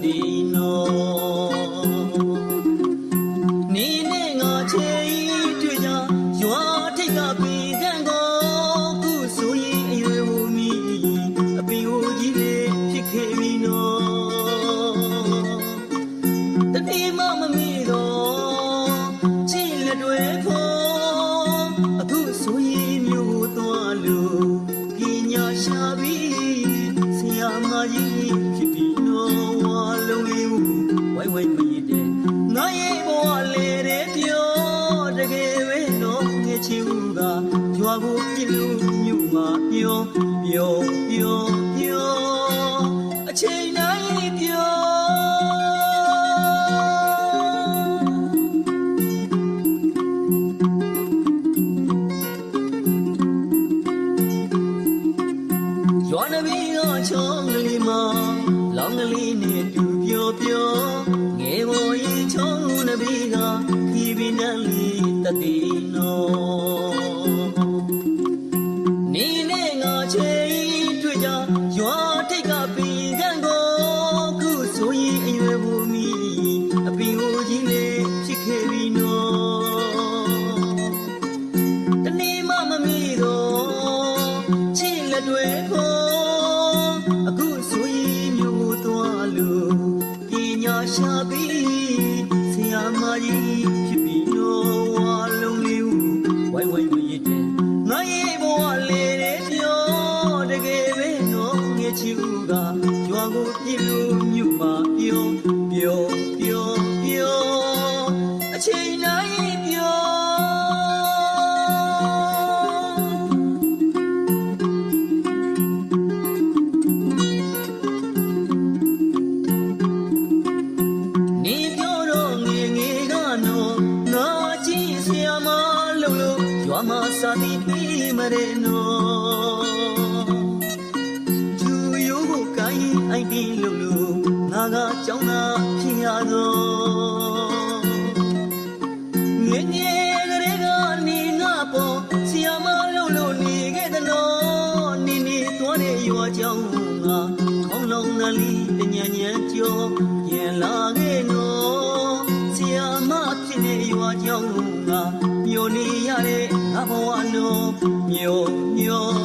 တိနောနေနဲ့ငါချေတွေ့ကြရွာထိတ်ကပင်ကန်းကိုခုဆိုရင်အရွယ်ဝမီအပင်ကိုကြီးပဲဖြစ်ခဲ့ပြီနောတတိမမမီတော့ချစ်လက်တွေဖို့အခုဆိုရင်မြို့သွားလို့ပညာရှာပြီးဆရာမကြီးဖြစ်ပြီနော်ဝါလုံးလေးဝိုင်းဝိုင်းမရတဲ့ငါရဲ့ဘဝလေးတဲ့ပြောတကယ်ပဲနော်ငယ်ချီဦးကရွာကိုပြလို့မြို့မှာပြောအချိန်တိုင်းပြောရွာနဘီကချောင်းကလေးမှာလောင်းကလေးနဲ့တူပြောငယ်ပေါ်ရင်ချောင်းနဘီကခီးပြီးနဲ့လေးတတိနောနေနဲ့ငါချေတွေ့ကြရွာထိတ်ကပင်ကန်းကိုခုဆိုရင်အရွယ်ဘူမီအပင်ကိုကြီးလေးဖြစ်ခဲ့ပြီနောတနေ့မှမမီတော့ချစ်လက်တွေဖို့အခုဆိုရင်မြို့သွားလို့ပညာရှာပြီးဆရာမကြီးဖြစ်ပြီနော်ဝါလုံးလေးဝိုင်းဝိုင်းမရတဲ့ငါရဲ့ဘဝလေးတဲ့ပြောတကယ်ပဲနော်ငယ်ချီဦးကရွာကိုပြလို့မြို့မှာပြောအချိန်တိုင်းပြောနေပြောတော့ငယ်ကနော်ငါကြည့်ဆရာမလို့ရွာမှာစာပြီးပြီးမရဲနော်သူရိုးကိုကိုင်းအိုက်ပြီးလို့ငါကကြောင်းသာဖြစ်ရတော့ငယ်ကလေးကနေငါပေါ်ဆရာမလို့နေခဲ့တယ်နော်နေသွားတဲ့ရွာကြောင်းငါခေါင်းလုံးနှလေးတညံကြောပြန်လာခဲ့နော်ဆရာမဖြစ်နေရွာကြောင်းငါမျောနေရတဲ့ငါဘဝလုံးမျော